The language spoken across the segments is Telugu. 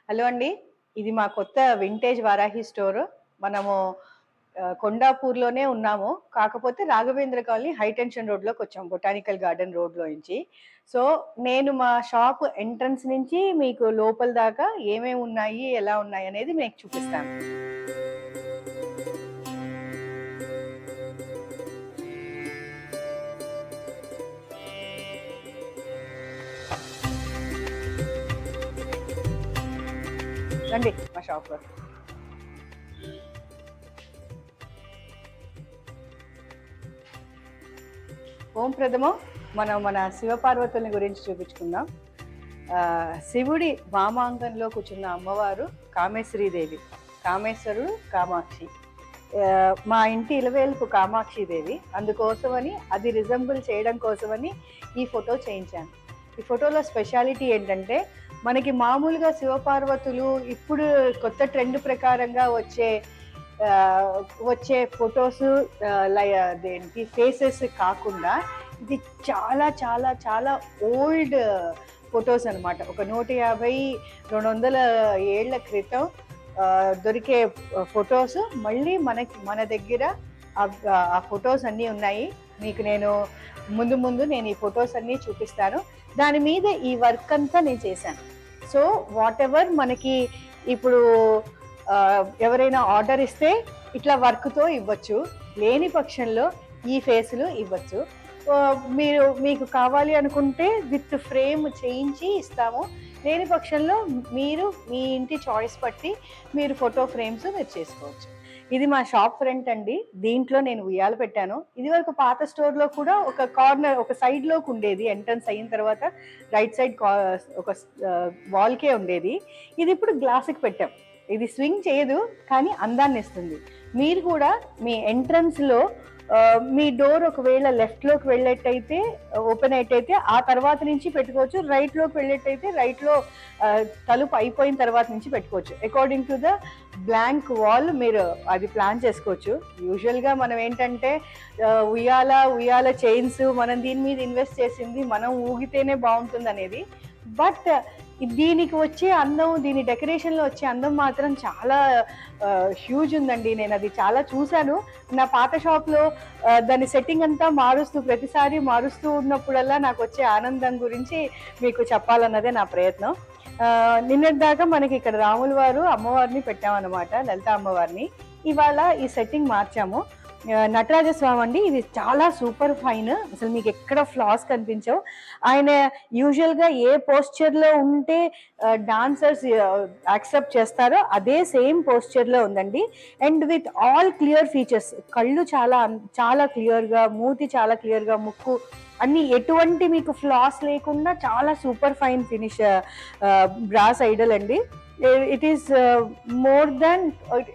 హలో అండి. ఇది మా కొత్త వింటేజ్ వారాహి స్టోరు. మనము కొండాపూర్‌లోనే ఉన్నాము. కాకపోతే రాఘవేంద్ర కాలనీ హై టెన్షన్ రోడ్‌లోకొచ్చాం. బొటానికల్ గార్డెన్ రోడ్‌లో నుంచి. సో, నేను మా షాప్ ఎంట్రన్స్ నుంచి మీకు లోపల దాకా ఏమేమి ఉన్నాయి, ఎలా ఉన్నాయనేది మీకు చూపిస్తాను. రండి మా షాప్‌లోకి. ఓం ప్రథమం మనం మన శివపార్వతుల్ని గురించి చూపించుకుందాం. శివుడి వామాంగంలో కూర్చున్న అమ్మవారు కామేశ్వరీదేవి, కామేశ్వరుడు కామాక్షి. మా ఇంటి ఇలవేల్పు కామాక్షిదేవి. అందుకోసమని అది రిజంబుల్ చేయడం కోసమని ఈ ఫోటో చేయించాను. ఈ ఫోటోలో స్పెషాలిటీ ఏంటంటే మనకి మామూలుగా శివపార్వతులు ఇప్పుడు కొత్త ట్రెండ్ ప్రకారంగా వచ్చే ఫొటోస్ అదేంటి ఫేసెస్ కాకుండా ఇది చాలా చాలా చాలా ఓల్డ్ ఫొటోస్ అనమాట. ఒక 150-200 ఏళ్ల క్రితం దొరికే ఫొటోస్ మళ్ళీ మన దగ్గర ఆ ఫొటోస్ అన్నీ ఉన్నాయి. మీకు నేను ముందు నేను ఈ ఫొటోస్ అన్నీ చూపిస్తాను. దాని మీద ఈ వర్క్ అంతా నేను చేశాను. సో వాట్ ఎవర్ మనకి ఇప్పుడు ఎవరైనా ఆర్డర్ ఇస్తే ఇట్లా వర్క్తో ఇవ్వచ్చు, లేని పక్షంలో ఈ ఫేసులు ఇవ్వచ్చు. మీకు కావాలి అనుకుంటే విత్ ఫ్రేమ్ చేయించి ఇస్తాము. లేని పక్షంలో మీరు మీ ఇంటి చాయిస్ బట్టి మీరు ఫోటో ఫ్రేమ్స్ మీరు చేసుకోవచ్చు. ఇది మా షాప్ ఫ్రంట్ అండి. దీంట్లో నేను ఉయ్యాల పెట్టాను. ఇది వరకు పాత స్టోర్లో కూడా ఒక కార్నర్ ఒక సైడ్లోకి ఉండేది. ఎంట్రన్స్ అయిన తర్వాత రైట్ సైడ్ ఒక వాల్కే ఉండేది. ఇది ఇప్పుడు గ్లాస్కి పెట్టాం. ఇది స్వింగ్ చేయదు, కానీ అందాన్ని ఇస్తుంది. మీరు కూడా మీ ఎంట్రన్స్లో మీ డోర్ ఒకవేళ లెఫ్ట్లోకి వెళ్ళేట్టయితే ఓపెన్ అయ్యేటైతే ఆ తర్వాత నుంచి పెట్టుకోవచ్చు. రైట్లోకి వెళ్ళేట్టయితే రైట్లో తలుపు అయిపోయిన తర్వాత నుంచి పెట్టుకోవచ్చు. According to the blank wall మీరు అది ప్లాన్ చేసుకోవచ్చు. యూజువల్గా మనం ఏంటంటే ఉయ్యాల చైన్స్ మనం దీని మీద ఇన్వెస్ట్ చేసింది మనం ఊగితేనే బాగుంటుంది అనేది. బట్ దీనికి వచ్చే అందం, దీని డెకరేషన్లో వచ్చే అందం మాత్రం చాలా హ్యూజ్ ఉందండి. నేను అది చాలా చూశాను. నా పాత షాప్లో దాని సెట్టింగ్ అంతా ప్రతిసారి మారుస్తూ ఉన్నప్పుడల్లా నాకు వచ్చే ఆనందం గురించి మీకు చెప్పాలన్నదే నా ప్రయత్నం. నిన్నటి దాకా మనకి ఇక్కడ రాముల వారు అమ్మవారిని పెట్టామన్నమాట, లలిత అమ్మవారిని. ఇవాళ ఈ సెట్టింగ్ మార్చాము. నటరాజస్వామి అండి. ఇది చాలా సూపర్ ఫైన్. అసలు మీకు ఎక్కడ ఫ్లాస్ కనిపించవు. ఆయన యూజువల్గా ఏ పోస్చర్లో ఉంటే డాన్సర్స్ యాక్సెప్ట్ చేస్తారో అదే సేమ్ పోస్చర్లో ఉందండి. And with all clear features. కళ్ళు చాలా చాలా క్లియర్గా, మూతి చాలా క్లియర్గా, ముక్కు అన్ని ఎటువంటి మీకు ఫ్లాస్ లేకుండా చాలా super fine finish brass idol అండి. It is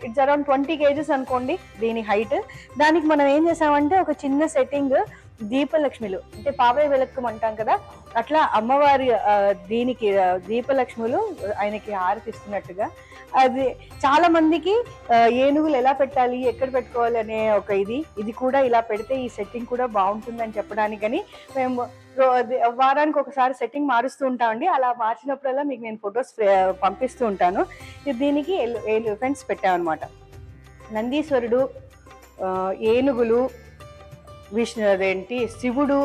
it's around 20 kgs అనుకోండి దీని హైట్. దానికి మనం ఏం చేసామంటే ఒక చిన్న సెట్టింగ్ దీపలక్ష్మిలు అంటే పావే వెలక్కం అంటాం కదా, అట్లా అమ్మవారి దీనికి దీపలక్ష్ములు ఆయనకి హారతి ఇస్తున్నట్టుగా. అది చాలా మందికి ఏనుగులు ఎలా పెట్టాలి, ఎక్కడ పెట్టుకోవాలి అనే ఒక ఇది కూడా ఇలా పెడితే ఈ సెట్టింగ్ కూడా బాగుంటుందని చెప్పడానికని మేము వారానికి ఒకసారి సెట్టింగ్ మారుస్తూ ఉంటామండి. అలా మార్చినప్పుడల్లా మీకు నేను ఫొటోస్ పంపిస్తూ ఉంటాను. దీనికి ఎలిఫెంట్స్ పెట్టామన్నమాట. నందీశ్వరుడు, ఏనుగులు, శివుడు,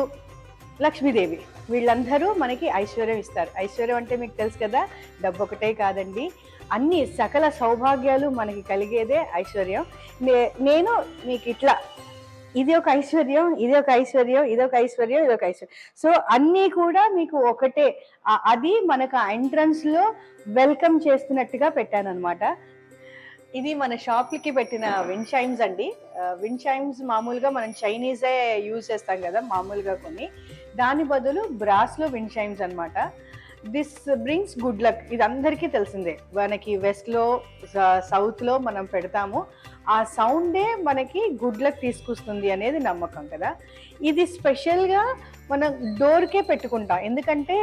లక్ష్మీదేవి వీళ్ళందరూ మనకి ఐశ్వర్యం ఇస్తారు. ఐశ్వర్యం అంటే మీకు తెలుసు కదా, డబ్బు ఒకటే కాదండి, అన్ని సకల సౌభాగ్యాలు మనకి కలిగేదే ఐశ్వర్యం. నేను మీకు ఇట్లా ఇది ఒక ఐశ్వర్యం, ఇది ఒక ఐశ్వర్యం, ఇదొక ఐశ్వర్యం, ఇదొక ఐశ్వర్యం. సో అన్నీ కూడా మీకు ఒకటే. అది మనకు ఎంట్రన్స్లో వెల్కమ్ చేస్తున్నట్టుగా పెట్టాను అనమాట. ఇది మన షాప్కి పెట్టిన విండ్ చైమ్స్ అండి. విండ్ చైమ్స్ మామూలుగా మనం చైనీసే యూజ్ చేస్తాం కదా మామూలుగా కొన్ని. దాని బదులు బ్రాస్లో విండ్ చైమ్స్ అనమాట. This brings good luck. ఇది అందరికీ తెలిసిందే. మనకి వెస్ట్లో సౌత్లో మనం పెడతాము. ఆ సౌండే మనకి గుడ్ లక్ తీసుకొస్తుంది అనేది నమ్మకం కదా. ఇది స్పెషల్గా మనం డోర్కే పెట్టుకుంటాం, ఎందుకంటే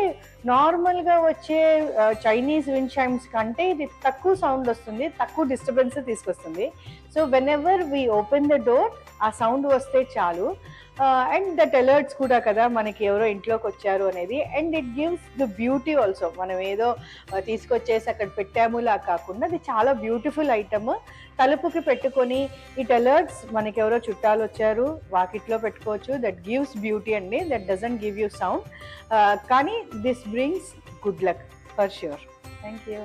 నార్మల్గా వచ్చే చైనీస్ విండ్ చైమ్స్ కంటే ఇది తక్కువ సౌండ్ వస్తుంది, తక్కువ డిస్టర్బెన్స్ తీసుకొస్తుంది. So when ever we open the door ఆ సౌండ్ వస్తే చాలు. అండ్ దట్ అలర్ట్స్ కూడా కదా మనకి ఎవరో ఇంట్లోకి వచ్చారు అనేది. And it gives the beauty also. మనం ఏదో తీసుకొచ్చేసి అక్కడ పెట్టాములా కాకుండా అది చాలా బ్యూటిఫుల్ ఐటమ్. తలుపుకి పెట్టుకొని ఇట్ అలర్ట్స్ మనకి ఎవరో చుట్టాలు వచ్చారు, వాకిట్లో పెట్టుకోవచ్చు. దట్ గివ్స్ బ్యూటీ అండి, that doesn't give you sound. కానీ this brings good luck for sure. Thank you.